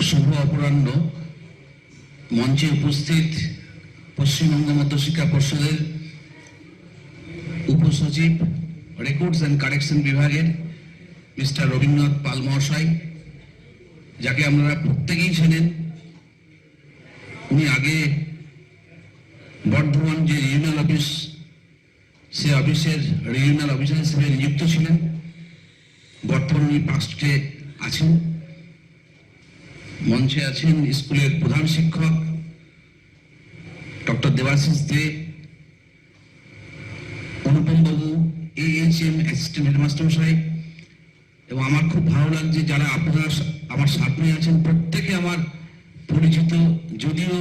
শুভ অপরাহ্ন। মঞ্চে উপস্থিত পশ্চিমবঙ্গ মধ্যশিক্ষা পর্ষদের উপসচিব রেকর্ডস অ্যান্ড কারেকশন বিভাগের মিস্টার রবীন্দ্রনাথ পাল মহাশয়, যাকে আপনারা প্রত্যেকেই চেনেন। উনি আগে বর্ধমান যে রিজিওনাল অফিস, সে অফিসের রিজিওনাল অফিসার হিসেবে নিযুক্ত ছিলেন। বর্তমানে উনি পাস্টে আছেন। মঞ্চে আছেন স্কুলের প্রধান শিক্ষক ডক্টর দেবাশিস দে, অনুপম বাবু, AHM অ্যাসিস্ট্যান্ট হেডমাস্টার মশাই, এবং আমার খুব ভালো লাগছে যারা আপনারা আমার সামনে আছেন প্রত্যেকে আমার পরিচিত, যদিও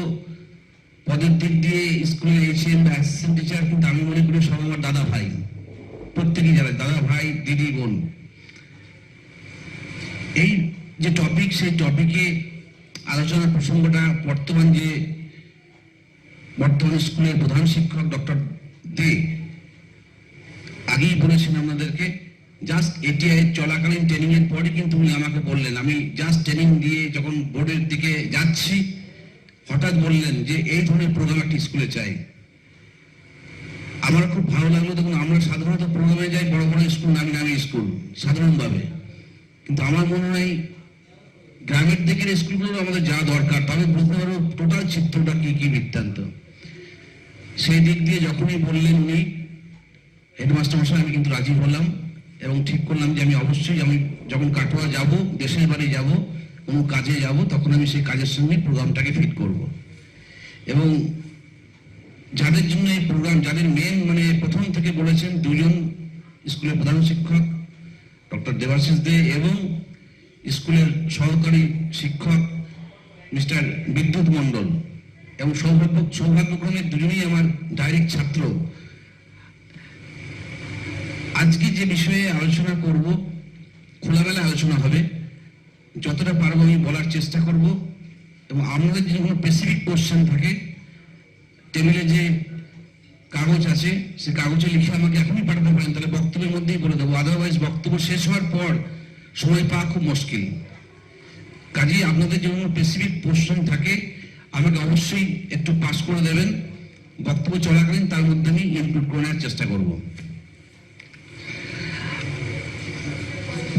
পদের দিক দিয়ে স্কুলের HM বা অ্যাসিস্ট্যান্ট টিচার, কিন্তু আমি মনে করি সব আমার দাদা ভাই, প্রত্যেকেই যারা দাদা ভাই, দিদি, বোন। এই যে টপিক, সেই টপিকে আলোচনার প্রসঙ্গটা বর্তমান স্কুলের প্রধান শিক্ষক ডক্টর দে আগেই বলেছেন আপনাদেরকে। জাস্ট ATI চলাকালীন ট্রেনিং এর পরে কিন্তু উনি আমাকে বললেন, আমি জাস্ট ট্রেনিং দিয়ে যখন বোর্ডের দিকে যাচ্ছি হঠাৎ বললেন যে এই ধরনের প্রোগ্রাম একটি স্কুলে চাই। আমার খুব ভালো লাগলো। দেখুন, আমরা সাধারণত প্রোগ্রামে যাই বড় বড় স্কুল, নামি নামি স্কুল সাধারণভাবে, কিন্তু আমার মনে হয় গ্রামের দিকের স্কুলগুলো আমাদের যা দরকার, তবে বুঝতে পারবো টোটাল চিত্রটা কি কি বৃত্তান্ত। সেই দিক দিয়ে যখনই বললেন উনি হেডমাস্টার মশাই, আমি কিন্তু রাজি হলাম এবং ঠিক করলাম যে আমি অবশ্যই, আমি যখন কাটোয়া যাব, দেশের বাড়ি যাব, কোনো কাজে যাব, তখন আমি সেই কাজের সঙ্গে প্রোগ্রামটাকে ফিট করব। এবং যাদের জন্য এই প্রোগ্রাম, যাদের মেন প্রথম থেকে বলেছেন দুজন স্কুলের প্রধান শিক্ষক ডক্টর দেবাশিস দে এবং স্কুলের সহকারী শিক্ষক মিস্টার বিদ্যুৎ মণ্ডল, এবং সৌভাগ্যক্রমে দুজনেই আমার ডাইরেক্ট ছাত্র। আজকে যে বিষয়ে আলোচনা করব, খোলামেলা আলোচনা হবে, যতটা পারবো আমি বলার চেষ্টা করব। এবং আমাদের যদি কোনো স্পেসিফিক কোশ্চেন থাকে, টেবিলে যে কাগজ আছে সে কাগজে লিখে আমাকে এখনই পাঠাতে পারেন, তাহলে বক্তব্যের মধ্যেই বলে দেবো। আদারওয়াইজ বক্তব্য শেষ হওয়ার পর সময় পাওয়া খুব মুশকিল। কাজেই আপনাদের যদি কোনো স্পেসিফিক কোশ্চেন থাকে আমাকে অবশ্যই একটু পাস করে দেবেন। বক্তব্য চলাকালীন তার মধ্যে আমি ইনক্লুড করে নেওয়ার চেষ্টা করব।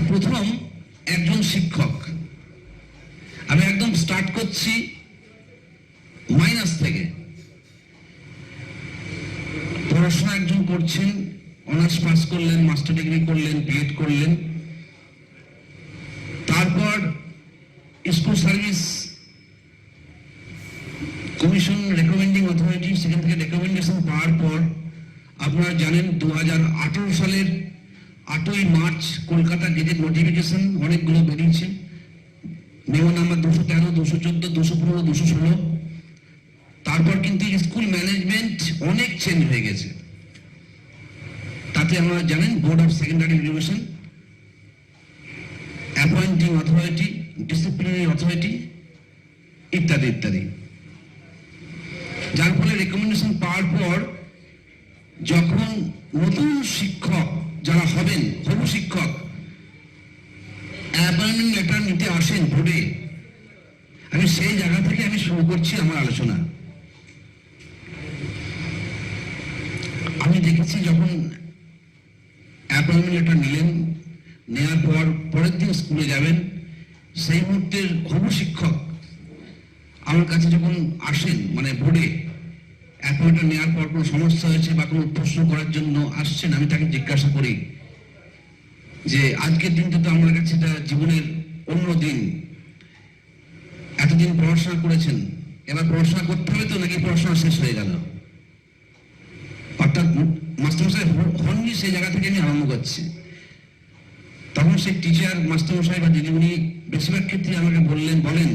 প্রথম, একজন শিক্ষক। আমি একদম স্টার্ট করছি মাইনাস থেকে। পড়াশোনা একজন করছেন, অনার্স পাস করলেন, মাস্টার ডিগ্রি করলেন, BEd করলেন, তারপর school service commission recommending authority, সেখান থেকে রেকমেন্ডেশন পাওয়ার পর আপনারা জানেন 2018 সালের 8ই মার্চ কলকাতা গেজেট নোটিফিকেশন অনেকগুলো বেরিয়েছে। Memo number 213, 214, 215, 216। তারপর কিন্তু স্কুল ম্যানেজমেন্ট অনেক চেঞ্জ হয়ে গেছে। তাতে আপনারা জানেন board of secondary education, appointing authority, disciplinary authority ইত্যাদি ইত্যাদি। যার ফলে রেকমেন্ডেশন পাওয়ার পর যখন নতুন শিক্ষক যারা হবেন, হবু শিক্ষক, অ্যাপয়েন্টমেন্ট লেটার নিতে আসেন বোর্ডে, আমি সেই জায়গা থেকে আমি শুরু করছি আমার আলোচনা। আমি দেখেছি যখন অ্যাপয়েন্টমেন্ট লেটার নিলেন, নেওয়ার পর পরের দিন স্কুলে যাবেন, সেই মুহূর্তের হবু শিক্ষক আমার কাছে যখন আসেন, বোর্ডে অ্যাপয়েন্টমেন্ট নেওয়ার পর কোনো সমস্যা হয়েছে বা কোনো প্রশ্ন করার জন্য আসছেন, আমি তাকে জিজ্ঞাসা করি যে আজকের দিনটা তো আমার কাছে এটা জীবনের অন্য দিন। এতদিন পড়াশোনা করেছেন, এবার পড়াশোনা করতে হবে তো, নাকি পড়াশোনা শেষ হয়ে গেল? অর্থাৎ মাস্টারমশাই হননি, সেই জায়গা থেকে আমি আরম্ভ করছি। তখন সেই টিচার, মাস্টারমশাই বা দিদিমণি বেশিরভাগ ক্ষেত্রে আমাকে বলেন,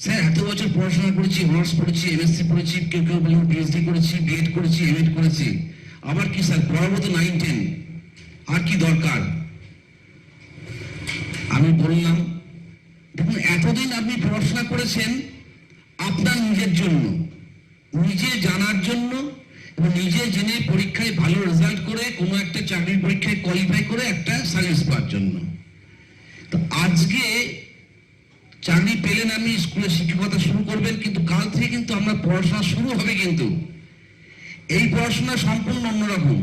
স্যার এত বছর পড়াশোনা করেছি, অনার্স পড়েছি, MSc পড়েছি, কেউ কেউ বলেন PhD করেছি, BEd করেছি, MEd করেছি, আবার কি স্যার পড়াবো তো 9, 10, আর কি দরকার? আমি বললাম, দেখুন এতদিন আপনি পড়াশোনা করেছেন আপনার নিজের জন্য, নিজে জানার জন্য, এবং নিজে জেনে পরীক্ষায় ভালো রেজাল্ট করে কোনো একটা চাকরির পরীক্ষায় কোয়ালিফাই করে একটা সার্ভিস পাওয়ার জন্য। তো আজকে চাকরি পেলেন, আপনি স্কুলে শিক্ষকতা শুরু করবেন, কিন্তু কাল থেকে কিন্তু আমরা পড়াশোনা শুরু হবে, কিন্তু এই পড়াশোনা সম্পূর্ণ অন্যরকম।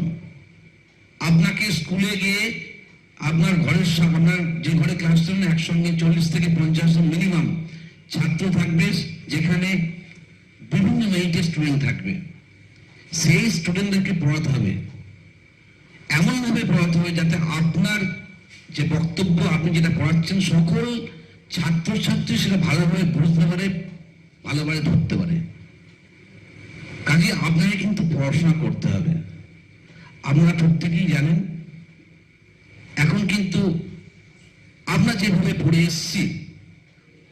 আপনাকে স্কুলে গিয়ে আপনার আপনার যে ঘরে ক্লাস চলেন একসঙ্গে 40 থেকে 50 জন মিনিমাম ছাত্র থাকবে, যেখানে বিভিন্ন মেরিটের স্টুডেন্ট থাকবে। সেই স্টুডেন্টদেরকে পড়াতে হবে, এমনভাবে পড়াতে হবে যাতে আপনার যে বক্তব্য, আপনি যেটা পড়াচ্ছেন, সকল ছাত্রছাত্রী সেটা ভালোভাবে বুঝতে পারে, ভালোভাবে ধরতে পারে। কাজে আপনাকে কিন্তু পড়াশোনা করতে হবে। আপনারা প্রত্যেকেই জানেন এখন কিন্তু আমরা যেভাবে পড়ে এসেছি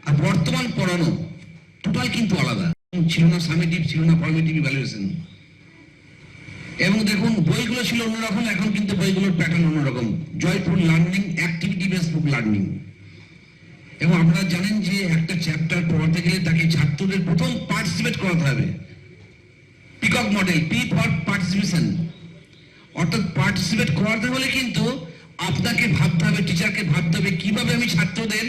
আর বর্তমান পড়ানো টোটাল কিন্তু আলাদা। ছিল না সামেটিভ, ছিল না ফর্মেটিভ ইভ্যালুয়েশন, এবং দেখুন বইগুলো ছিল অন্যরকম, এখন কিন্তু বইগুলোর প্যাটার্ন অন্যরকম। জয়ফুল লার্নিং, অ্যাক্টিভিটি বেসড বুক লার্নিং। এবং আপনারা জানেন যে একটা চ্যাপ্টার পড়াতে গেলে তাকে ছাত্রদের প্রথম পার্টিসিপেট করাতে হবে। Peacock model, P for participation, অর্থাৎ পার্টিসিপেট করাতে হলে কিন্তু আপনাকে ভাবতে হবে, টিচারকে ভাবতে হবে কিভাবে আমি ছাত্রদের,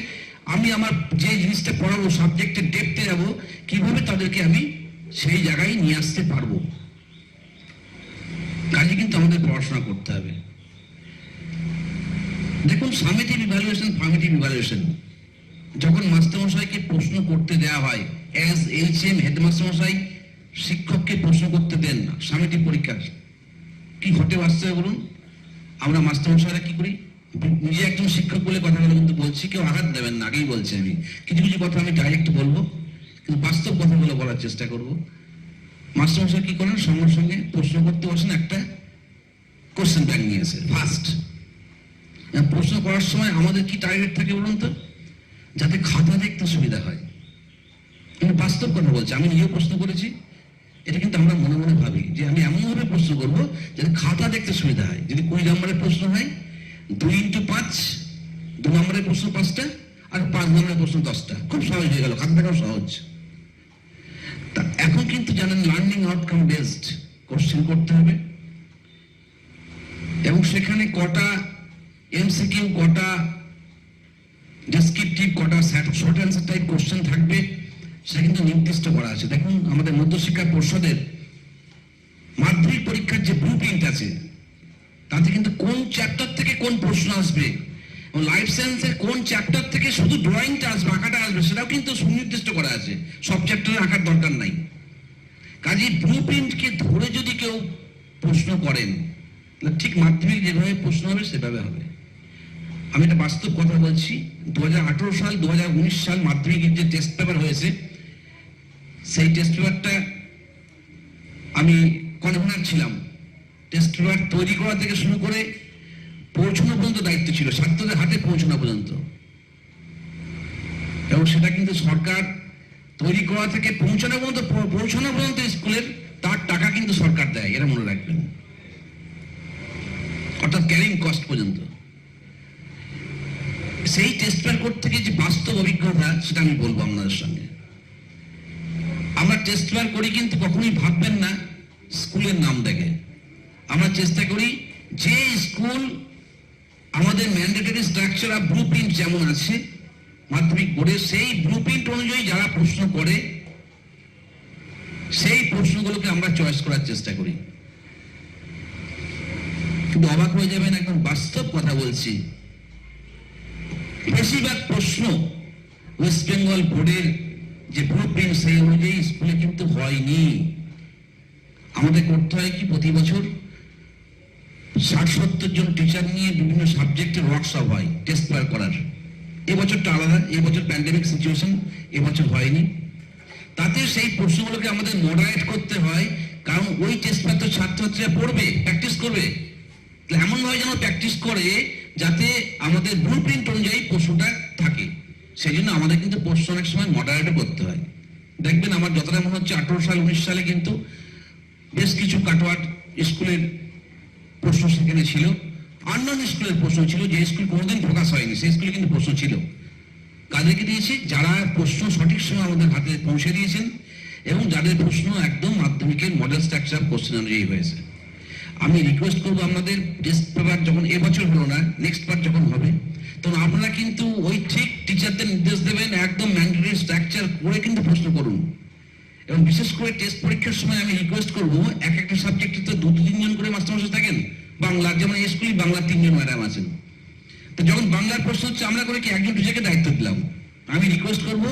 আমি আমার যে জিনিসটা পড়াবো সাবজেক্টের ডেপথে যাবো, কিভাবে তাদেরকে আমি সেই জায়গায় নিয়ে আসতে পারবো। কাজে কিন্তু আমাদের পড়াশোনা করতে হবে। দেখুন সামেটিভ ইভ্যালুয়েশন, ফর্মেটিভ ইভ্যালুয়েশন, যখন মাস্টারমশাইকে প্রশ্ন করতে দেওয়া হয়, অ্যাজ এইচএম হেডমাস্টারমশাই শিক্ষককে প্রশ্ন করতে দেন না সামেটিভ পরীক্ষা, কি ঘটে বাস্তবে বলুন? আমরা মাস্টারমশাইরা কি করি? নিজে একজন শিক্ষক বলে কথাগুলো কিন্তু বলছি, কেউ আঘাত দেবেন না, আগেই বলছি। আমি কিছু কিছু কথা আমি ডাইরেক্ট বলবো, কিন্তু বাস্তব কথাগুলো বলার চেষ্টা করব। মাস্টারমশাই কি করেন? সঙ্গে সঙ্গে প্রশ্ন করতে বসেন, একটা কোশ্চেন ব্যাংক নিয়ে আসে ফার্স্ট। প্রশ্ন করার সময় আমাদের কি টার্গেট থাকে বলুন তো? যাতে খাতা দেখতে সুবিধা হয়। কিন্তু বাস্তব কথা বলছি, আমি নিজেও প্রশ্ন করেছি, এটা কিন্তু আমরা মনে মনে ভাবি যে আমি এমনভাবে প্রশ্ন করবো যাতে খাতা দেখতে সুবিধা হয়। যদি 20 নম্বরের প্রশ্ন হয়, 2 into 5, 2 নম্বরের প্রশ্ন 5টা, আর 5 নম্বরের প্রশ্ন 10টা, খুব সহজ হয়ে গেল, খাতা দেখাও সহজ। তা এখন কিন্তু জানেন লার্নিং আউটকাম বেসড কোশ্চেন করতে হবে, এবং সেখানে কটা এমসিকিউ, কটা ডেসক্রিপটিভ, কটা শর্ট অ্যান্সার টাইপ কোশ্চেন থাকবে, সেটা কিন্তু নির্দিষ্ট করা আছে। দেখুন আমাদের মধ্যশিক্ষা পর্ষদের মাধ্যমিক পরীক্ষার যে ব্লু প্রিন্ট আছে, তাতে কিন্তু কোন চ্যাপ্টার থেকে কোন প্রশ্ন আসবে, লাইফ সায়েন্সের কোন চ্যাপ্টার থেকে শুধু ড্রয়িংটা আসবে, আঁকাটা আসবে, সেটাও কিন্তু সুনির্দিষ্ট করা আছে। সব চ্যাপ্টারে আঁকার দরকার নাই। কাজে ব্লু প্রিন্টকে ধরে যদি কেউ প্রশ্ন করেন, ঠিক মাধ্যমিক যেভাবে প্রশ্ন হবে সেভাবে হবে। আমি একটা বাস্তব কথা বলছি, 2018 সাল 2019 সাল মাধ্যমিকের যে টেস্ট পেপার হয়েছে, সেই টেস্ট পেপারটা আমি কনভেনার ছিলাম। টেস্ট পেপার তৈরি করা থেকে শুরু করে পৌঁছানো পর্যন্ত দায়িত্ব ছিল, ছাত্রদের হাতে পৌঁছানো পর্যন্ত। এবং সেটা কিন্তু সরকার তৈরি করা থেকে পৌঁছানো পর্যন্ত স্কুলের তার টাকা কিন্তু সরকার দেয়, এরা মনে রাখবেন, অর্থাৎ ক্যারিং কস্ট পর্যন্ত। সেই টেস্ট পেপার থেকে যে বাস্তব অভিজ্ঞতা, সেটা আমি বলবো আপনাদের সঙ্গে। আমরা টেস্ট পেপার করি কিন্তু কখনোই ভাববেন না স্কুলের নাম দেখে। আমরা চেষ্টা করি যে স্কুল আমাদের mandatory structure of blue print যেমন আছে মাধ্যমিক বোর্ডে, সেই ব্লু প্রিন্ট অনুযায়ী যারা প্রশ্ন করে, সেই প্রশ্নগুলোকে আমরা চয়েস করার চেষ্টা করি। কিন্তু অবাক হয়ে যাবেন, একদম বাস্তব কথা বলছি, বেশিরভাগ প্রশ্ন ওয়েস্ট বেঙ্গল বোর্ডের যে ব্লু প্রিন্ট সেই অনুযায়ী স্কুলে কিন্তু হয়নি। আমাদের করতে হয় কি, প্রতি বছর 60-70 জন টিচার নিয়ে বিভিন্ন সাবজেক্টের ওয়ার্কশপ হয় টেস্ট পেপার করার। এবছরটা আলাদা, এবছর প্যান্ডেমিক সিচুয়েশন, এবছর হয়নি। তাতে সেই প্রশ্নগুলোকে আমাদের মডারেট করতে হয়, কারণ ওই টেস্ট পেপার তো ছাত্রছাত্রীরা পড়বে, প্র্যাকটিস করবে। এমন নয় যেন প্র্যাকটিস করে যাতে আমাদের ব্লু প্রিন্ট অনুযায়ী প্রশ্নটা থাকে। সেই জন্য আমাদের কিন্তু প্রশ্ন অনেক সময় মডারেটও করতে হয়। দেখবেন আমার যতটা মনে হচ্ছে 18 সাল 19 সালে কিন্তু বেশ কিছু কাটোয়াট স্কুলের প্রশ্ন সেখানে ছিল, অন্যান্য স্কুলের প্রশ্ন ছিল, যে স্কুল কোনোদিন ফোকাস হয়নি সেই স্কুলে কিন্তু প্রশ্ন ছিল। কাদেরকে দিয়েছি? যারা প্রশ্ন সঠিক সময় আমাদের হাতে পৌঁছে দিয়েছেন এবং যাদের প্রশ্ন একদম মাধ্যমিকের মডেল স্ট্রাকচার কোশ্চেন অনুযায়ী হয়েছে। আমি রিকোয়েস্ট করবো আপনাদের টেস্ট পেপার যখন এবছর হলো না, নেক্সট বার যখন হবে, তখন আপনারা কিন্তু ওই ঠিক টিচারদের নির্দেশ দেবেন, একদম ম্যান্ডেটরি স্ট্রাকচার করে কিন্তু প্রশ্ন করুন। এবং বিশেষ করে টেস্ট পরীক্ষার সময় আমি রিকোয়েস্ট করবো, এক একটা সাবজেক্টে তো 2-3 জন করে মাস্টারমশাই থাকেন। বাংলার যেমন স্কুলে বাংলার 3 জন ম্যাডাম আছেন, তো যখন বাংলার প্রশ্ন হচ্ছে আমরা করে কি একজন টিচারকে দায়িত্ব দিলাম, আমি রিকোয়েস্ট করবো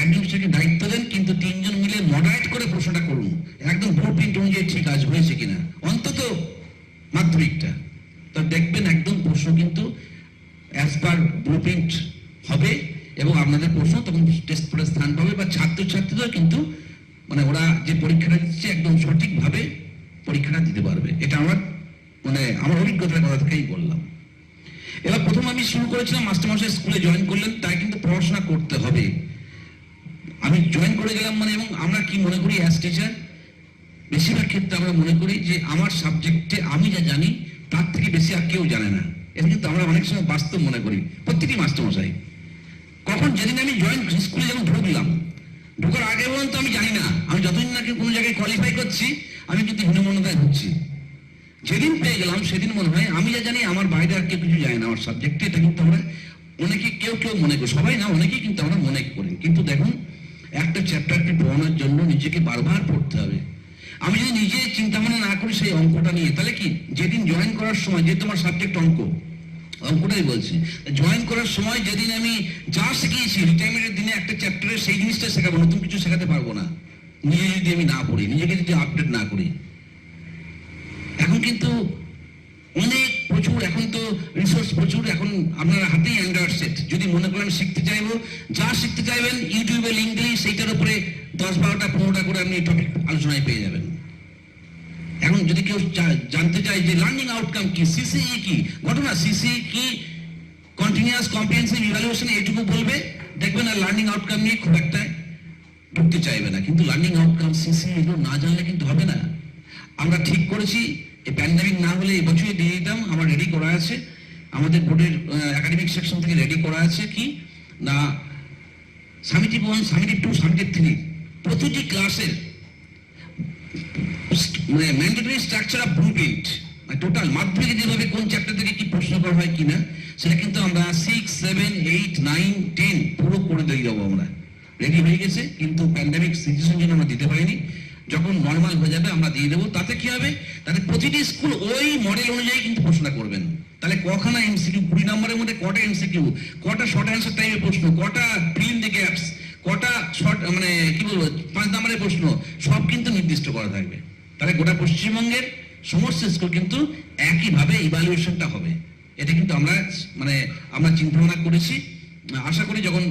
একজন টিচারকে দায়িত্ব দেন, কিন্তু 3 জন মিলে মডারেট করে প্রশ্নটা করুন, একদম ব্লুপ্রিন্ট অনুযায়ী ঠিক কাজ হয়েছে কিনা, অন্তত মাধ্যমিকটা। তো দেখবেন একদম প্রশ্ন কিন্তু অ্যাজ পার ব্লুপ্রিন্ট হবে, এবং আপনাদের প্রশ্ন তখন টেস্ট পেপারে স্থান পাবে, বা ছাত্রছাত্রীরাও কিন্তু মানে ওরা যে পরীক্ষাটা দিচ্ছে একদম সঠিকভাবে পরীক্ষাটা দিতে পারবে। এটা আমার মানে আমার অভিজ্ঞতার কথা থেকেই বললাম। এবার প্রথম আমি শুরু করেছিলাম, মাস্টারমশাই স্কুলে জয়েন করলেন, তাই কিন্তু পড়াশোনা করতে হবে। আমি জয়েন করে গেলাম মানে, এবং আমরা কি মনে করি অ্যাজ টিচার, বেশিরভাগ ক্ষেত্রে আমরা মনে করি যে আমার সাবজেক্টে আমি যা জানি তার থেকে বেশি আর কেউ জানে না। এটা কিন্তু আমরা অনেক সময় বাস্তব মনে করি প্রত্যেকটি মাস্টারমশাই। কখন যেদিন আমি জয়েন স্কুলে যখন ঢুকলাম, ঢোকার আগে পর্যন্ত আমি জানি না, আমি যতদিন নাকি কোনো জায়গায় কোয়ালিফাই করছি আমি কিন্তু হীনমন্যতায় ভুগছি। যেদিন পেয়ে গেলাম সেদিন মনে হয় আমি যা জানি আমার বাইরে আর কেউ কিছু জানে না আমার সাবজেক্টে। এটা কিন্তু আমরা অনেকে কেউ মনে করি, সবাই না, অনেকেই কিন্তু আমরা মনে করি। কিন্তু দেখুন, একটা চ্যাপ্টারকে পড়ানোর জন্য নিজেকে বারবার পড়তে হবে। আমি যদি নিজে চিন্তা ভাবনা না করি সেই অঙ্কটা নিয়ে, তাহলে কি যেদিন জয়েন করার সময়, যে তোমার সাবজেক্ট অঙ্কটাই বলছি, জয়েন করার সময় যেদিন আমি যা শিখিয়েছি রিটায়ারমেন্টের দিনে একটা চ্যাপ্টারে সেই জিনিসটা শেখাবো, নতুন কিছু শেখাতে পারবো না নিজে যদি আমি না পড়ি, নিজেকে যদি আপডেট না করি। এখন কিন্তু অনেক প্রচুর, এখন তো রিসোর্স প্রচুর, এখন আপনারা হাতেই অ্যান্ড্রয়েড সেট, যদি মনে করেন শিখতে চাইবো, যা শিখতে চাইবেন ইউটিউবে লিঙ্ক দিলেই সেইটার উপরে 10-12-15টা করে আপনি টপিক আলোচনায় পেয়ে যাবেন। এখন যদি কেউ জানতে চায় যে লার্নিং আউটকাম কি, সিসিই কি, ঘটনা সিসিই কি, কন্টিনিউয়াস কম্প্রিহেনসিভ ইভ্যালুয়েশন, এইটুকু বলবে, দেখবেন আর লার্নিং আউটকাম নিয়ে খুব একটা ঢুকতে চাইবে না। কিন্তু লার্নিং আউটকাম সিসি এগুলো না জানলে কিন্তু হবে না। আমরা ঠিক করেছি এই প্যান্ডামিক না হলে এবছরই দিয়ে দিতাম, আমার রেডি করা আছে, আমাদের বোর্ডের একাডেমিক সেকশন থেকে রেডি করা আছে কি না, সামিটিভ 1, সামিটিভ 2, সামিটিভ 3 প্রতিটি ক্লাসের মানে mandatory structure of blueprint, total মাধ্যমিকে যেভাবে কোন চ্যাপ্টার থেকে কি প্রশ্ন করা হয় কিনা, সেটা কিন্তু আমরা 6, 7, 8, 9, 10 পুরো করে দিয়ে যাবো। আমরা রেডি হয়ে গেছে, কিন্তু প্যান্ডামিক সিচুয়েশন জন্য আমরা দিতে পারিনি। যখন নর্মাল হয়ে যাবে আমরা দিয়ে দেবো। তাতে কি হবে, তাতে প্রতিটি স্কুল ওই মডেল অনুযায়ী কিন্তু প্রশ্ন করবেন। তাহলে কখানা এমসিকিউ, 20 নম্বরের মধ্যে কটা এমসিকিউ, কটা শর্ট অ্যান্সার টাইপের প্রশ্ন, কটা ফিল ইন দ্য গ্যাপস, কটা শর্ট মানে কি বলবো 5 নম্বরের প্রশ্ন, সব কিন্তু নির্দিষ্ট করা থাকবে। তাহলে গোটা পশ্চিমবঙ্গের সমস্ত স্কুল কিন্তু একইভাবে ইভ্যালুয়েশনটা হবে। এটা কিন্তু আমরা চিন্তা ভাবনা করেছি। আশা করি যখন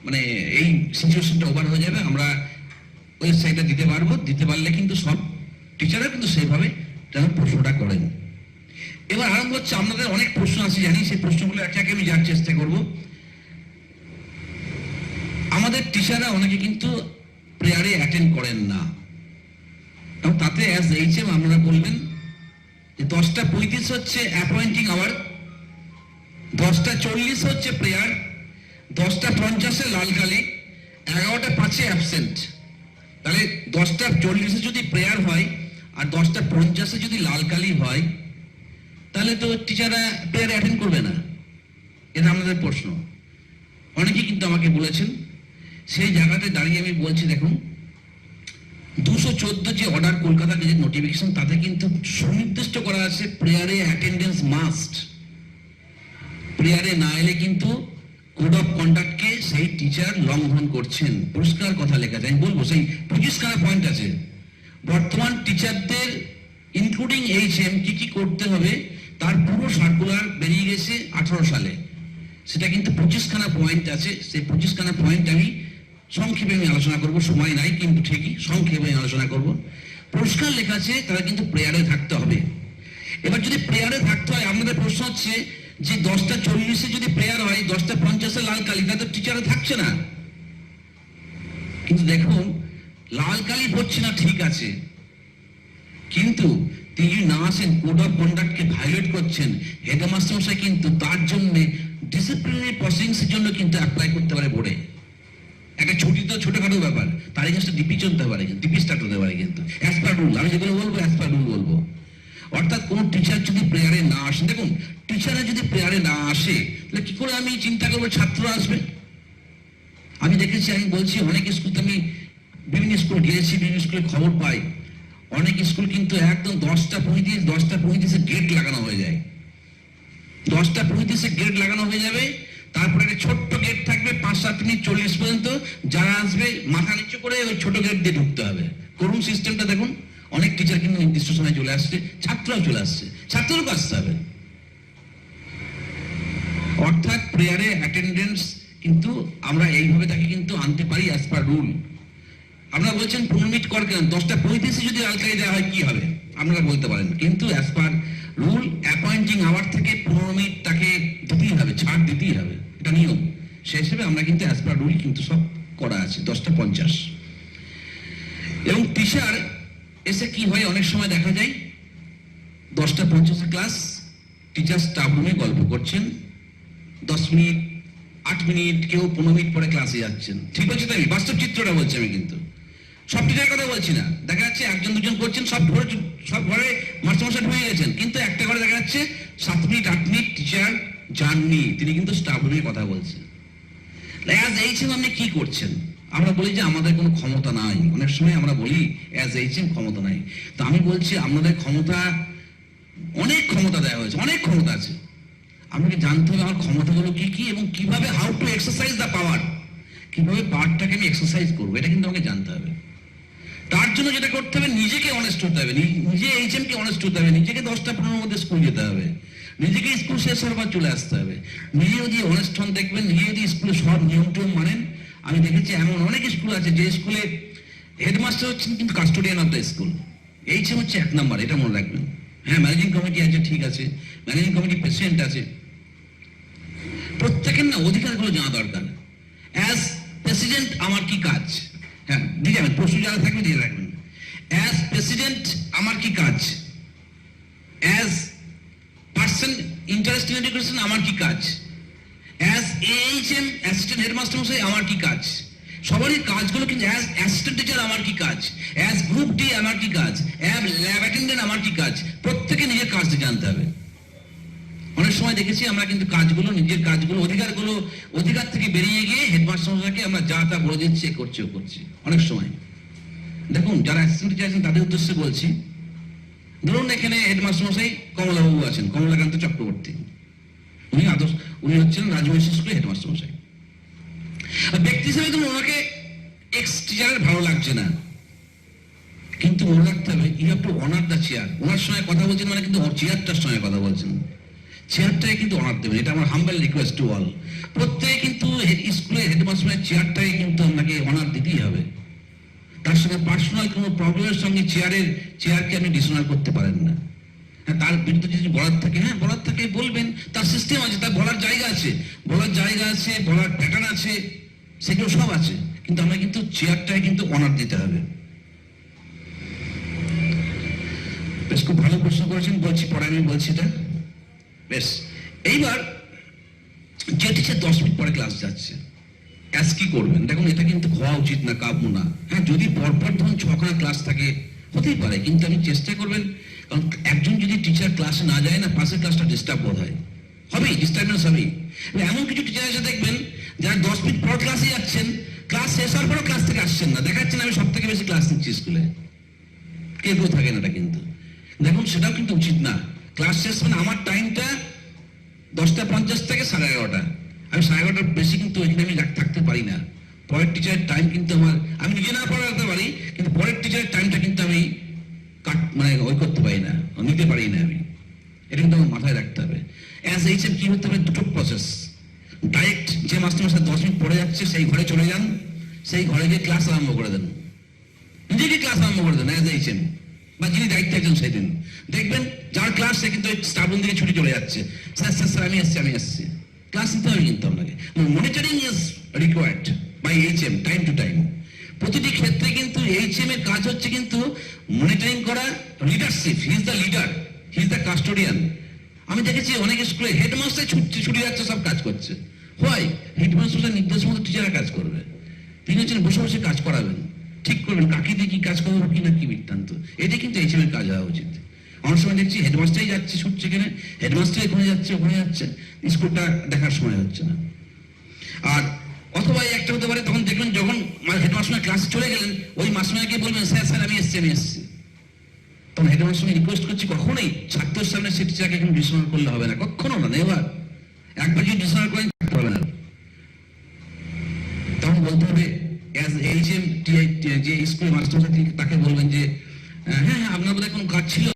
মানে এই সিচুয়েশনটা ওভার হয়ে যাবে আমরা ওয়েবসাইটটা দিতে পারবো। দিতে পারলে কিন্তু সব টিচাররা কিন্তু সেইভাবে যেন প্রশ্নটা করেন। এবার আরম্ভ হচ্ছে, আপনাদের অনেক প্রশ্ন আছে জানি, সেই প্রশ্নগুলো একে একে আমি যাওয়ার চেষ্টা করব। আমাদের টিচাররা অনেকে কিন্তু প্রেয়ারে অ্যাটেন্ড করেন না, এবং তাতে অ্যাজ এইচএম আপনারা বলবেন যে 10:35 হচ্ছে অ্যাপয়েন্টিং আওয়ার, 10:40 হচ্ছে প্রেয়ার, 10:50 লালকালি, 11:05 অ্যাবসেন্ট। তাহলে 10:40 যদি প্রেয়ার হয় আর 10:50 যদি লালকালি হয়, তাহলে তো টিচাররা প্রেয়ারে অ্যাটেন্ড করবে না। এটা আমাদের প্রশ্ন। অনেকেই কিন্তু আমাকে বলেছেন, সেই জায়গাতে দাঁড়িয়ে আমি বলছি, দেখুন 214 যে অর্ডার কলকাতা গেজেট নোটিফিকেশন, তাতে কিন্তু সুনির্দিষ্ট করা আছে প্রেয়ারে অ্যাটেন্ডেন্স মাস্ট। প্রেয়ারে না এলে কিন্তু কোড অফ কন্ডাক্টকে সেই টিচার লঙ্ঘন করছেন, পরিষ্কার কথা লেখা আছে। আমি বলবো সেই 25খানা পয়েন্ট আছে। বর্তমান টিচারদের ইনক্লুডিং এইচএম কি কি করতে হবে তার পুরো সার্কুলার বেরিয়ে গেছে 18 সালে। সেটা কিন্তু 25খানা পয়েন্ট আছে। সেই 25খানা পয়েন্ট আমি সংক্ষেপে আলোচনা করব, সময় নাই কিন্তু ঠিকই সংক্ষেপে আলোচনা করব। পরিষ্কার লেখা আছে তারা কিন্তু প্রেয়ারে থাকতে হবে। এবার যদি প্রেয়ারে থাকতে হয়, আমাদের প্রশ্ন হচ্ছে যে 10:40 যদি প্রেয়ার হয়, 10:50 লাল কালি, তাহলে তো টিচারে থাকছে না। কিন্তু দেখুন লাল কালি পড়ছে না ঠিক আছে, কিন্তু তিনি যদি না আসেন, কোড অফ কন্ডাক্টকে ভায়োলেট করছেন, হেডমাস্টার মশাই কিন্তু তার জন্য ডিসিপ্লিনারি প্রসিডিংস এর জন্য কিন্তু অ্যাপ্লাই করতে পারে বোর্ডে। একটা ছুটি তো ছোটখাটো ব্যাপার, তার এগেন্সটে ডিপি চলতে পারে, ডিপি স্টার্ট হতে পারে। কিন্তু অ্যাজ পার রুল, আমি যেগুলো বলবো অ্যাজ পার রুল বলবো। অর্থাৎ কোনো টিচার যদি প্রেয়ারে না আসে, দেখুন টিচাররা যদি প্রেয়ারে না আসে তাহলে কি করে আমি চিন্তা করবো ছাত্র আসবে? আমি দেখেছি, আমি বলছি অনেক স্কুলতে আমি বিভিন্ন স্কুল গিয়েছি, বিভিন্ন স্কুলে খবর পাই, অনেক স্কুল কিন্তু একদম 10:35 গেট লাগানো হয়ে যায়। 10:35 গেট লাগানো হয়ে যাবে, তারপরে একটা ছোট্ট গেট থাকবে 5-7 মিনিট 40 পর্যন্ত, যারা আসবে মাথা নিচু করে ওই ছোট গেট দিয়ে ঢুকতে হবে। করুন সিস্টেমটা দেখুন। অনেক টিচার কিন্তু নির্দিষ্ট সময় চলে আসছে, ছাত্ররাও চলে আসছে, ছাত্রদেরকে আসতে হবে। অর্থাৎ প্রেয়ারে অ্যাটেন্ডেন্স কিন্তু আমরা এইভাবে তাকে কিন্তু আনতে পারি অ্যাজ পার রুল। আপনারা বলছেন 15 মিনিট কর কেন, 10:35 যদি আলকাই দেওয়া হয় কি হবে আপনারা বলতে পারেন, কিন্তু as per rule appointing hour থেকে 15 মিনিট তাকে দিতেই হবে, ছাড় দিতেই হবে, এটা নিয়ম। সেই হিসেবে আমরা কিন্তু অ্যাজ পার রুল কিন্তু সব করা আছে 10:50। এবং টিচার এসে কি হয়, অনেক সময় দেখা যায় 10:50 ক্লাস, টিচার স্টাফ রুমে গল্প করছেন, 10 মিনিট 8 মিনিট কেউ 15 মিনিট পরে ক্লাসে যাচ্ছেন। ঠিক বলছি তো, আমি বাস্তব চিত্রটা বলছি, আমি কিন্তু সব টিচারের কথা বলছি না। দেখা যাচ্ছে 1-2 জন করছেন, সব ঘরে মাস্টারমশাই ঢুকে গেছেন, কিন্তু একটা ঘরে দেখা যাচ্ছে 7 মিনিট 8 মিনিট টিচার যাননি, তিনি কিন্তু স্টাফ রুমে কথা বলছেন। অ্যাজ এইচএম আপনি কি করছেন? আমরা বলি যে আমাদের কোনো ক্ষমতা নাই, অনেক সময় আমরা বলি অ্যাজ এইচএম ক্ষমতা নাই। তো আমি বলছি আপনাদের ক্ষমতা, অনেক ক্ষমতা দেওয়া হয়েছে, অনেক ক্ষমতা আছে। আমাকে জানতে হবে আমার ক্ষমতাগুলো কি কি এবং কিভাবে, how to exercise the power, কিভাবে পাওয়ারটাকে আমি এক্সারসাইজ করবো, এটা কিন্তু আমাকে জানতে হবে। তার জন্য যেটা করতে হবে, নিজেকে অনেস্ট হতে হবে, নিজে এইচএম কে অনেস্ট হতে হবে, নিজেকে 10টা-15 মধ্যে স্কুল যেতে হবে, নিজেকে স্কুল শেষ হওয়ার পর চলে আসতে হবে। নিজে যদি অনেস্ট হন, দেখবেন নিজে যদি স্কুলে সব নিয়ম টিয়ম মানেন। আমি দেখেছি এমন অনেক স্কুল আছে যে স্কুলে হেডমাস্টার হচ্ছেন কিন্তু custodian of the school, HM হচ্ছে 1 নাম্বার, এটা মনে রাখবেন। হ্যাঁ, ম্যানেজিং কমিটি আছে, ঠিক আছে, ম্যানেজিং কমিটি প্রেসিডেন্ট আছে, প্রত্যেকের না অধিকারগুলো জানা দরকার। অ্যাজ প্রেসিডেন্ট আমার কি কাজ, হ্যাঁ দিয়ে যাবেন, প্রশ্ন যারা থাকবে দিয়ে রাখবেন। অ্যাজ প্রেসিডেন্ট আমার কি কাজ, as person interest in education আমার কি কাজ, অ্যাজ এইচএম অ্যাসিস্ট্যান্ট হেডমাস্টার মশাই আমার কি কাজ, সবারই কাজগুলো কিন্তু, অ্যাজ অ্যাসিস্ট্যান্ট টিচার আমার কি কাজ, অ্যাজ গ্রুপ ডি আমার কি কাজ, অ্যাজ ল্যাব অ্যাটেন্ডেন্ট আমার কি কাজ, প্রত্যেকে নিজের কাজটা জানতে হবে। অনেক সময় দেখেছি আমরা কিন্তু কাজগুলো, নিজের কাজগুলো, অধিকার থেকে বেরিয়ে গিয়ে হেডমাস্টার মশাইকে আমরা যা তা বলে দিচ্ছি, করছি। অনেক সময় দেখুন, যারা অ্যাসিস্ট্যান্ট টিচার আছেন তাদের উদ্দেশ্যে বলছি, ধরুন এখানে হেডমাস্টার মশাই কমলাবাবু আছেন, কমলাকান্ত চক্রবর্তী, উনি হচ্ছেন রাজবংশী স্কুলের হেডমাস্টার মশাই। ব্যক্তি হিসেবে ধরুন ওনাকে এক্স টিচারের ভালো লাগছে না, কিন্তু মনে রাখতে হবে you have to honour the chair. ওনার সঙ্গে কথা বলছেন মানে কিন্তু চেয়ারটার সঙ্গে কথা বলছেন, চেয়ারটাকে কিন্তু অনার দেবেন, এটা আমার হাম্বল রিকোয়েস্ট টু অল। প্রত্যেকে কিন্তু স্কুলের হেডমাস্টারের চেয়ারটাকে কিন্তু আপনাকে অনার দিতেই হবে। তার সঙ্গে পার্সোনাল কোনো প্রবলেমের সঙ্গে চেয়ারকে আপনি ডিসঅনার করতে পারেন না। তার বিরুদ্ধে যদি বলার থাকে, হ্যাঁ বলার থাকে বলবেন, তার সিস্টেম আছে, তার বলার জায়গা আছে, বলার প্যাটার্ন আছে, সেগুলো সব আছে, কিন্তু আমরা কিন্তু চেয়ারটাকে কিন্তু অনার দিতে হবে। বেশ, খুব ভালো প্রশ্ন করেছেন, বলছি পরে আমি বলছি এটা। বেশ, এইবার যে টিচার 10 মিনিট পরে ক্লাস যাচ্ছে, অ্যাজ কি করবেন? দেখুন, এটা কিন্তু হওয়া উচিত না, কাম্য না। হ্যাঁ, যদি পরপর ধরুন 6খানা ক্লাস থাকে হতেই পারে, কিন্তু আমি চেষ্টা করবেন, কারণ একজন যদি টিচার ক্লাসে না যায় না, পাশের ক্লাসটা ডিস্টার্ব বোধ হয়, হবেই, ডিস্টার্বেন্স হবেই। এমন কিছু টিচার এসে দেখবেন যারা 10 মিনিট পর ক্লাসে যাচ্ছেন, ক্লাস শেষ হওয়ার পরও ক্লাস থেকে আসছেন না, দেখাচ্ছেন আমি সব থেকে বেশি ক্লাস নিচ্ছি স্কুলে, কেউ থাকে না। এটা কিন্তু দেখুন, সেটাও কিন্তু উচিত না। ক্লাস শেষ মানে আমার টাইমটা 10:50 থেকে 11:30, আমি 11:30 বেশি কিন্তু ওইখানে আমি থাকতে পারি না। পরের টিচারের টাইম কিন্তু আমি নিজে না পড়াতে পারি, কিন্তু পরের টিচারের টাইমটা কিন্তু আমি ওই করতে পারি না, নিতে পারি না আমি। এটা কিন্তু আমার মাথায় রাখতে হবে। অ্যাজ এইচএম কি হতে হবে, দুটো প্রসেস। ডাইরেক্ট যে মাস্টার 10 মিনিট পড়ে যাচ্ছে সেই ঘরে চলে যান, সেই ঘরে গিয়ে ক্লাস আরম্ভ করে দেন, নিজেকে ক্লাস আরম্ভ করে দেন অ্যাজ এইচএম, বা যিনি দায়িত্বে একজন সেদিন দেখবেন যার ক্লাস সে কিন্তু স্টাফ রুম থেকে ছুটি চলে যাচ্ছে, স্যার আমি আসছি। ক্লাস নিতে হবে কিন্তু আপনাকে। Monitoring is required by HM time to time. প্রতিটি ক্ষেত্রে কিন্তু এইচএম এর কাজ হচ্ছে কিন্তু মনিটরিং করা, leadership. He is the leader, he is the custodian. আমি দেখেছি অনেক স্কুলে হেডমাস্টার ছুটি যাচ্ছে, সব কাজ করছে। হয় হেডমাস্টার নির্দেশ মতো টিচাররা কাজ করবে, তিনি হচ্ছেন বসে বসে কাজ করাবেন, ঠিক করবেন কাকে দিয়ে কি কাজ করবো কি না কি বৃত্তান্ত। এটা কিন্তু এইচএম এর কাজ হওয়া উচিত। অনেক সময় দেখছি হেডমাস্টারই যাচ্ছে ছুটছে কিনে, হেডমাস্টার এখানে যাচ্ছে ওখানে যাচ্ছে, স্কুলটা দেখার সময় হচ্ছে না। আর অথবা একটা হতে পারে, তখন দেখবেন যখন হেডমাস্টার ক্লাসে চলে গেলেন, ওই মাস্টারকে বলবেন স্যার স্যার আমি এসছি। তখন হেডমাস্টার রিকোয়েস্ট করছি, কখনোই ছাত্রের সামনে সে টিচারকে এখন ডিসঅনার করলে হবে না, কখনো না। এবার একবার যদি ডিসঅনার করেন থাকতে হবে না, তখন বলতে হবে যে স্কুলের মাস্টার তাকে বলবেন যে হ্যাঁ হ্যাঁ আপনার বোধহয় কোনো কাজ ছিল,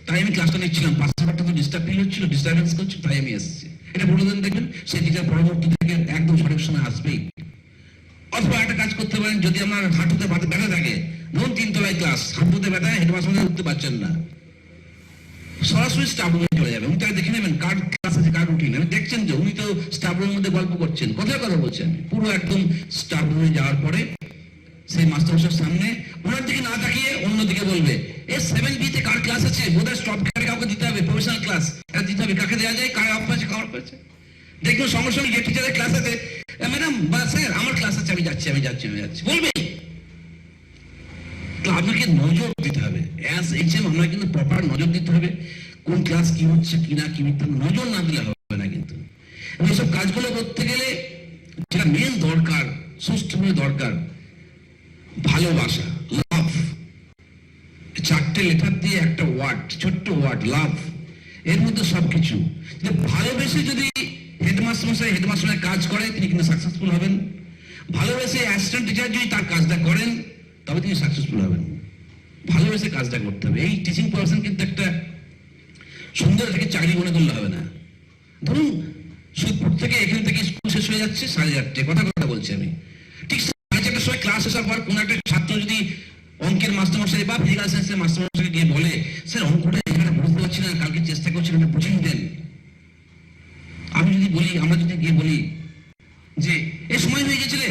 তাই আমি ক্লাসটা নিচ্ছিলাম, পাঁচটা তো ডিস্টার্বেন্স করছিল, তাই আমি এসেছি। এটা বলে দেন, দেখবেন সেই টিচার পরবর্তী থেকে একদম সঠিক সময় আসবেই। অথবা একটা কাজ করতে পারেন, যদি আপনার হাঁটুতে ব্যথা থাকে, ধরুন 3 তলায় ক্লাস, হাঁটুতে ব্যথা, হেডমাস্টার উঠতে পারছেন না, সরাসরি স্টাফ রুমে চলে যাবে, উনি তাকে দেখে নেবেন কার ক্লাস আছে কার রুটিন। আমি দেখছেন যে উনি তো স্টাফ রুমের মধ্যে গল্প করছেন, কথা বলছেন, পুরো একদম স্টাফ রুমে যাওয়ার পরে সেই মাস্টারমশাইয়ের সামনে ওনার দিকে না তাকিয়ে অন্যদিকে বলবে, এ 7B তে কার ক্লাস আছে, বোধহয় স্টপ কারে কাউকে দিতে হবে, প্রফেশনাল ক্লাস এটা দিতে হবে, কাকে দেওয়া যায়, কার অফ আছে কার আছে। দেখবেন সঙ্গে সঙ্গে যে টিচারের ক্লাস আছে, ম্যাডাম বা স্যার আমার ক্লাস আছে, আমি যাচ্ছি বলবে। তো আপনাকে নজর দিতে হবে, অ্যাজ এইচএম আমরা কিন্তু প্রপার নজর দিতে হবে, কোন ক্লাস কি হচ্ছে কিনা কি নজর না দিলে হবে না কিন্তু। এইসব কাজগুলো করতে গেলে যেটা মেন দরকার, সুষ্ঠুভাবে দরকার, ভালোবাসা, লাভ। 4টে লেটার দিয়ে একটা ওয়ার্ড, ছোট্ট ওয়ার্ড, লাভ। এর মধ্যে সবকিছু ভালোবেসে যদি হেডমাস্টার কাজ করে, তিনি কিন্তু সাকসেসফুল হবেন। ভালোবেসে অ্যাসিস্ট্যান্ট টিচার যদি তার কাজটা করেন, তবে তিনি সাকসেসফুল হবেন। ভালোবেসে কাজটা করতে হবে। এই টিচিং প্রফেশন কিন্তু একটা সুন্দর থেকে চাকরি মনে করলে হবে না। ধরুন সুদপুর থেকে এখান থেকে স্কুল শেষ হয়ে যাচ্ছে 8:30, কথা বলছি আমি, ঠিক 8:30টার সময় ক্লাস শেষ হওয়ার পর কোনো একটা ছাত্র যদি অঙ্কের মাস্টারমশাই বা ফিজিক্যাল সায়েন্সের মাস্টারমশাইকে গিয়ে বলে, স্যার অঙ্কটা এখানে বুঝতে পারছি না, কালকে চেষ্টা করছি, এটা বুঝিয়ে দেন। আমরা যদি গিয়ে বলি যে এ সময় হয়ে গেছিলে,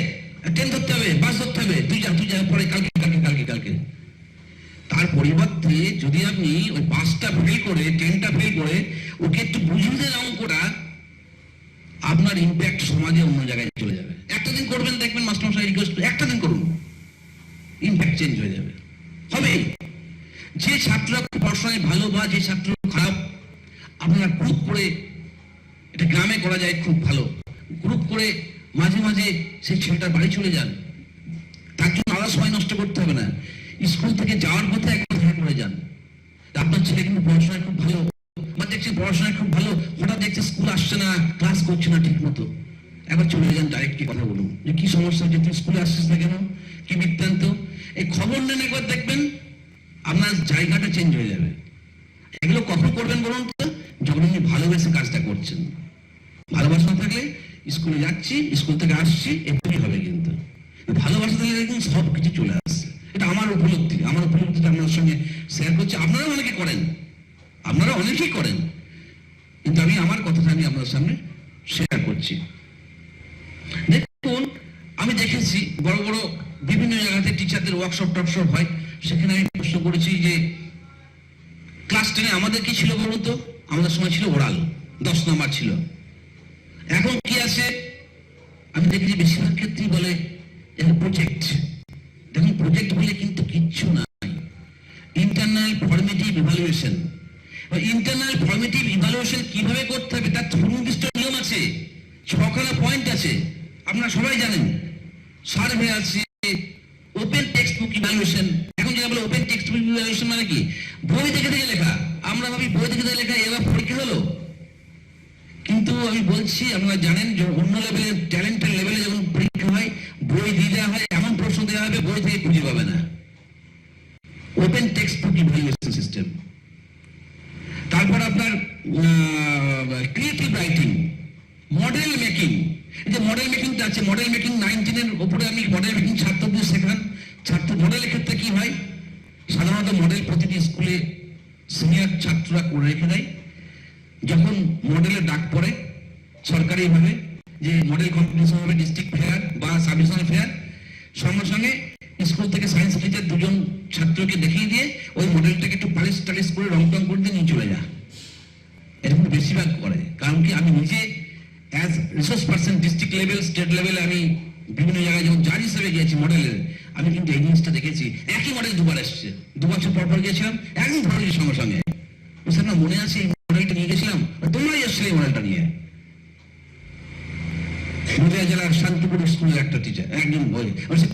ট্রেন ধরতে হবে, বাস ধরতে হবে, তুই যা পরে কালকে। তার পরিবর্তে যদি আপনি ওই বাসটা ফেল করে, ট্রেনটা ফেল করে ওকে একটু বুঝিয়ে দেন অঙ্কটা, আপনার ইম্প্যাক্ট সমাজে অন্য জায়গায় চলে যাবে। একটা দিন করবেন, দেখবেন মাস্টারমশাই রিকোয়েস্ট, একটা দিন করুন, ইম্প্যাক্ট চেঞ্জ হয়ে যাবে। হবে যে ছাত্র পড়াশোনায় ভালো বা যে ছাত্র খারাপ, আপনারা গ্রুপ করে, এটা গ্রামে করা যায় খুব ভালো, গ্রুপ করে মাঝে মাঝে সেই ছেলেটার বাড়ি চলে যান, তার জন্য আলাদা সময় নষ্ট করতে হবে না। স্কুল থেকে যাওয়ার পথে একবার দেখা করে যান, আপনার ছেলে কিন্তু পড়াশোনায় খুব ভালো, বা দেখছেন পড়াশোনায় খুব ভালো, হঠাৎ দেখছে স্কুল আসছে না, ক্লাস করছে না ঠিক মতো, একবার চলে যান, ডাইরেক্টলি কথা বলুন যে কি সমস্যা, যে তুই স্কুলে আসছিস না কেন, কি বৃত্তান্ত, এই খবর নেন একবার, দেখবেন আপনার জায়গাটা চেঞ্জ হয়ে যাবে। এগুলো কখন করবেন বলুন তো, যখন আপনি ভালোবেসে কাজটা করছেন। ভালোবাসা না থাকলে স্কুলে যাচ্ছি, স্কুল থেকে আসছি, এটাই হবে। কিন্তু ভালোবাসা থাকলে দেখুন সব কিছু চলে আসছে। এটা আমার উপলব্ধিটা আপনার সঙ্গে শেয়ার করছি। আপনারা অনেকেই করেন, কিন্তু আমি আমার কথাটা আমি আপনার সামনে শেয়ার করছি। দেখুন, আমি দেখেছি বড় বড় বিভিন্ন জায়গাতে টিচারদের ওয়ার্কশপ টর্কশপ হয়, সেখানে আমি প্রশ্ন করেছি যে ক্লাস 10-এ আমাদের কি ছিল বলুন তো? আমাদের সময় ছিল ওরাল, 10 নম্বর ছিল। এখন কি আছে? আমি দেখেছি বেশিরভাগ ক্ষেত্রেই বলে প্রজেক্ট। দেখুন, প্রজেক্ট বলে কিন্তু কিচ্ছু নাই। Internal formative evaluation. Internal formative evaluation কিভাবে করতে হবে তার সুনির্দিষ্ট নিয়ম আছে, 6খানা পয়েন্ট আছে, আপনারা সবাই জানেন। সার্ভে আছে, ওপেন টেক্সট বুক ইভালুয়েশন। এখন যেটা বলে ওপেন টেক্সট বুক ইভালুয়েশন মানে কি? বই দেখে লেখা। আমরা ভাবি বই দেখে লেখা, এবার পরীক্ষা হলো। কিন্তু আমি বলছি, আপনারা জানেন যে অন্য লেভেলে, ট্যালেন্টের লেভেলে যখন পরীক্ষা হয়, বই দিয়ে দেওয়া হয়, এমন প্রশ্ন দেওয়া হবে বই থেকে খুঁজে পাবে না। Open text book evaluation system. তারপর আপনার ক্রিয়েটিভ রাইটিং, মডেল মেকিং। এই যে মডেল মেকিংটা আছে, মডেল মেকিং 19-এর উপরে আমি মডেল মেকিং ছাত্রদের শেখান। ছাত্র মডেলের ক্ষেত্রে কি হয়, সাধারণত মডেল প্রতিটি স্কুলে সিনিয়র ছাত্ররা করে রেখে দেয়। যখন মডেলের ডাক পড়ে সরকারিভাবে যে মডেল কম্পিটিশন হবে, ডিস্ট্রিক্ট ফেয়ার বা সাব ডিভিশনাল ফেয়ার, সঙ্গে সঙ্গে স্কুল থেকে সায়েন্স টিচার 2জন ছাত্রকে দেখিয়ে দিয়ে ওই মডেলটাকে একটু পালিশ টালিশ করে রং টং করে দিয়ে নিয়ে চলে যায়। এরকম বেশিরভাগ করে। কারণ কি, আমি নিজে as resource person district level, state লেভেলে আমি বিভিন্ন জায়গায় যখন জাজ হিসেবে গিয়েছি মডেলের, আমি কিন্তু এই জিনিসটা দেখেছি। একই মডেল দুবার এসছে, 2 বছর পর গিয়েছিলাম, একদম ধরে সঙ্গে সঙ্গে স্যার না মনে আছে এই মডেলটা নিয়ে গেছিলাম, তোমরাই এসছিলে এই মডেলটা নিয়ে। নদিয়া জেলার শান্তিপুর স্কুলের একটা টিচার, একজন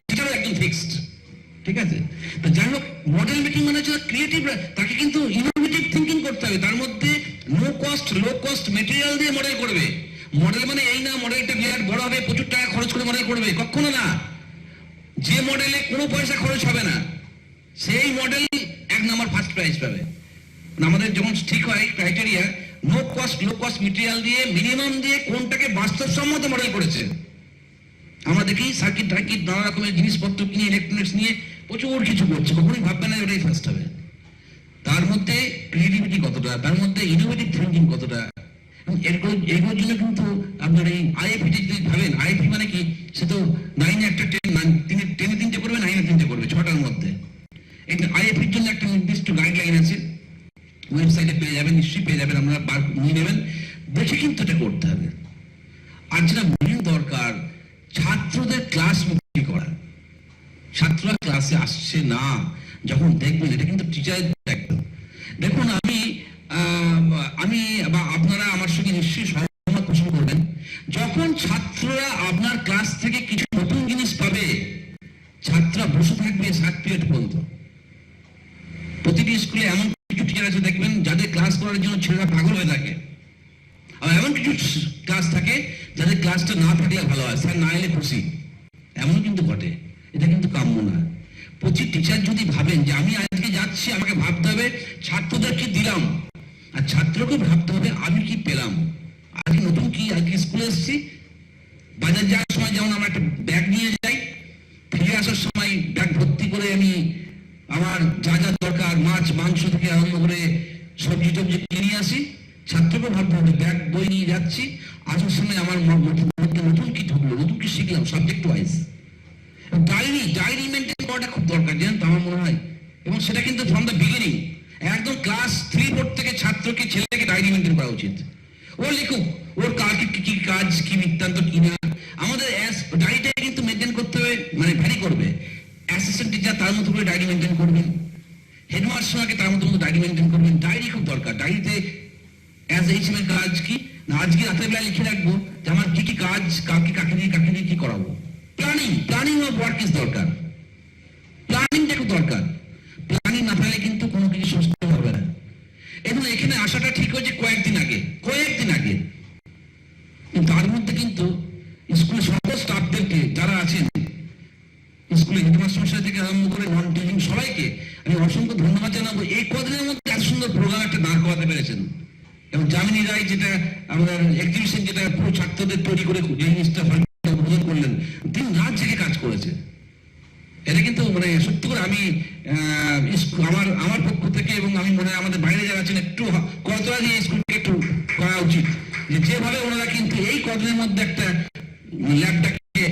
টিচারও একজন ফিক্সড, ঠিক আছে। তো যাই হোক, মডেল মেকিং মানে হচ্ছে ক্রিয়েটিভ, তাকে কিন্তু ইনোভেটিভ থিঙ্কিং করতে হবে। তার মধ্যে লো কস্ট মেটেরিয়াল দিয়ে মডেল করবে। মডেল মানে এই না মডেলটা বিরাট বড় হবে, প্রচুর টাকা খরচ করে মডেল করবে, কখনো না। যে মডেলে কোনো পয়সা খরচ হবে না সেই মডেল 1 নম্বর ফার্স্ট প্রাইজ পাবে। আমাদের যেমন ঠিক হয় ক্রাইটেরিয়া, লো কস্ট মেটেরিয়াল দিয়ে, মিনিমাম দিয়ে কোনটাকে বাস্তবসম্মত মডেল করেছে। আমরা দেখি সার্কিট টার্কিট নানা রকমের জিনিসপত্র কিনে ইলেকট্রনিক্স নিয়ে প্রচুর কিছু করছে, কখনোই ভাববে না ওটাই ফার্স্ট হবে। তার মধ্যে ক্রিয়েটিভিটি কতটা, তার মধ্যে ইনোভেটিভ থিঙ্কিং কতটা, এগুলোর জন্য কিন্তু আপনার এই আইএফি যদি ভাবেন, আইএফি মানে কি, সে তো 9 একটা 10 3টে করবে, 9 3টে করবে, 6টার মধ্যে। আইএফির জন্য একটা নির্দিষ্ট গাইডলাইন আছে, ওয়েবসাইটে পেয়ে যাবেন, নিশ্চয়ই পেয়ে যাবেন, আপনারা নিয়ে নেবেন, দেখে কিন্তু এটা করতে হবে। আর যেটা মেন দরকার, ছাত্রদের ক্লাস মুক্তি করা। ছাত্ররা ক্লাসে আসছে না যখন দেখবেন, এটা কিন্তু টিচারের দায়িত্ব। দেখুন, আমি বা আপনারা আমার সঙ্গে নিশ্চয়ই সহমত পোষণ করবেন, যখন ছাত্ররা আপনার ক্লাস থেকে কিছু নতুন জিনিস পাবে, ছাত্ররা বসে থাকবে 7 পিরিয়ড পর্যন্ত। প্রতিটি স্কুলে এমন কিছু টিচার আছে দেখবেন যাদের ক্লাস করার জন্য ছেলেরা পাগল হয়ে থাকে, আর এমন কিছু ক্লাস থাকে যাদের ক্লাসটা না থাকলে ভালো হয়, স্যার না এলে খুশি, এমন কিন্তু ঘটে। এটা কিন্তু কাম্য না। প্রতি টিচার যদি ভাবেন যে আমি আজকে যাচ্ছি, আমাকে ভাবতে হবে ছাত্রদের কি দিলাম, আর ছাত্রকে ভাবতে হবে আমি কি পেলাম। আজকে নতুন কি, আজকে স্কুলে এসেছি, বাজার যাওয়ার সময় যেমন আমরা একটা ব্যাগ নিয়ে যাই, ফিরে আসার সময় ব্যাগ ভর্তি করে আমি আমার যা যা দরকার, মাছ মাংস থেকে আরম্ভ করে সবজি টবজি কিনে আসি, ছাত্রকে ভাবতে হবে ব্যাগ বই নিয়ে যাচ্ছি, আসার সময় আমার মধ্যে নতুন কি ঢুকলো, নতুন কি শিখলাম, সাবজেক্ট ওয়াইজ। ডায়েরি মেনটেন করাটা খুব দরকার, জানেন তো, আমার মনে হয়। এবং সেটা কিন্তু ফ্রম দ্য বিগিনিং, একদম ক্লাস 3-4 থেকে ছাত্রকে, ছেলেকে ডায়েরি মেনটেন করা উচিত। ও লিখুক ওর কি কাজ, কি বৃত্তান্ত, কি না। আমাদের ডায়েরিটা কিন্তু মেনটেন করতে হবে, মানে ভ্যারি করবে। অ্যাসিস্ট্যান্ট টিচার তার মতো করে ডায়েরি মেনটেন করবেন, হেডমাস্টারকে তার মতো ডায়েরি মেনটেন করবেন। ডায়েরি খুব দরকার। ডায়েরিতে অ্যাজ এইচএম এর কাজ কি না, আজকে রাতের বেলা লিখে রাখবো যে আমার কি কি কাজ, কাকে দিয়ে কি করাবো। প্ল্যানিং অফ ওয়ার্ক ইজ দরকার। প্ল্যানিংটা খুব দরকার। প্ল্যানিং না থাকলে কিন্তু কোনো কিছু সুস্থ হবে না। এবং এখানে আসাটা ঠিক হয়েছে কয়েকদিন আগে, তার মধ্যে কিন্তু স্কুলের সকল স্টাফদেরকে যারা আছেন, স্কুলে হেডমাস্টার থেকে আরম্ভ করে নন টিচিং সবাইকে আমি অসংখ্য ধন্যবাদ জানাবো। এই কদিনের মধ্যে এত সুন্দর প্রোগ্রাম একটা দাঁড় করাতে পেরেছেন। এবং যামিনী রায় যেটা আমাদের এক্সিবিশন, যেটা পুরো ছাত্রদের তৈরি করে যে জিনিসটা উদ্বোধন করলেন, দিন রাত জেগে কাজ করেছে। এটা কিন্তু মানে সত্যি করে আমি আমার পক্ষ থেকে, এবং আমি মনে হয় আমাদের বাইরে যারা আছেন, একটু করতোয়া দিয়ে স্কুলকে একটু করা উচিত, যে যেভাবে ওনারা কিন্তু এই কদিনের মধ্যে একটা ল্যাবটাকে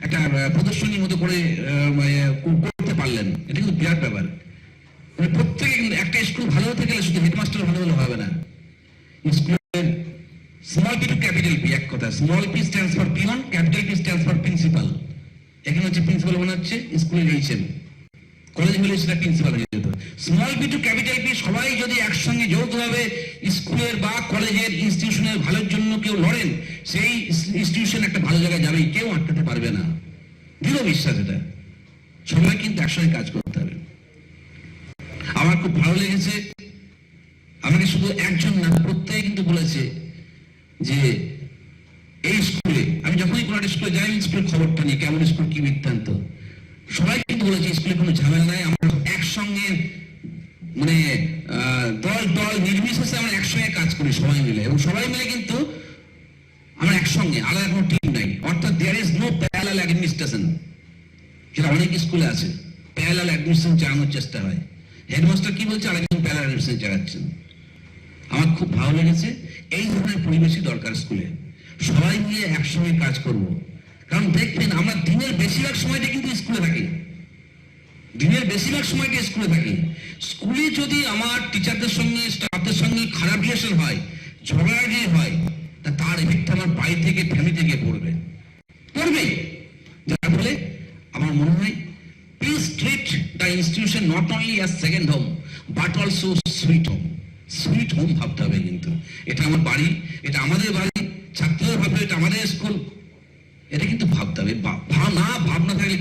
একটা প্রদর্শনীর মতো করে করতে পারলেন। এটা কিন্তু বিরাট ব্যাপার। মানে প্রত্যেকে কিন্তু একটা স্কুল ভালো হতে গেলে শুধু হেডমাস্টার ভালো হলে হবে না। স্কুলের small P to capital P, এক কথা, small P stands for peon, capital P stands for principal. এখানে হচ্ছে প্রিন্সিপাল মনে হচ্ছে স্কুলের এইচএম, কলেজ হলে সেটা প্রিন্সিপাল হয়ে যেত। Small P to capital P সবাই যদি একসঙ্গে যৌথভাবে স্কুলের বা কলেজের ইনস্টিটিউশনের ভালোর জন্য কেউ লড়েন, সেই ইনস্টিটিউশন একটা ভালো জায়গায় যাবেই, কেউ আটকাতে পারবে না। দৃঢ় বিশ্বাস এটা। সবাই কিন্তু একসঙ্গে কাজ করতে হবে। আমার খুব ভালো লেগেছে, আমাকে শুধু একজন না, প্রত্যেকে কিন্তু বলেছে যে এই স্কুলে, আমি যখনই কোনো একটা স্কুলে যাই, স্কুলের খবরটা নিই, কেমন স্কুল, কি বৃত্তান্ত, সবাই কিন্তু বলেছে স্কুলে কোনো ঝামেলা নাই, আমরা একসঙ্গে মানে দল নির্বিশেষে আমরা একসঙ্গে কাজ করি সবাই মিলে, এবং সবাই মিলে কিন্তু আমরা একসঙ্গে, আলাদা কোনো টিম নাই। অর্থাৎ there is no parallel administration, যেটা অনেক স্কুলে আছে। প্যারালাল অ্যাডমিনিস্ট্রেশন চালানোর চেষ্টা হয়, হেডমাস্টার কি বলছে আরেকজন প্যারালাল অ্যাডমিনিস্ট্রেশন চালাচ্ছেন। আমার খুব ভালো লেগেছে। এই ধরনের পরিবেশই দরকার স্কুলে, সবাই মিলে একসঙ্গে কাজ করব। কারণ দেখবেন আমরা দিনের বেশিরভাগ সময়টা কিন্তু স্কুলে থাকি, স্কুলে যদি আমার টিচারদের সঙ্গে, স্টাফদের সঙ্গে খারাপ রিলেশন হয়, ঝগড়াঝাটি হয়, তার এফেক্ট আমার বাড়ি থেকে, ফ্যামিলি থেকে পড়বেই। যার ফলে আমার মনে হয় please treat the institution not only as second home but also sweet home. Sweet home ভাবতে হবে। কিন্তু এটা আমার বাড়ি, এটা আমাদের বাড়ি, ছাত্ররা ভাববে এটা আমাদের স্কুল, এটা কিন্তু ভাবতে হবে। না ভাবনা থাকলে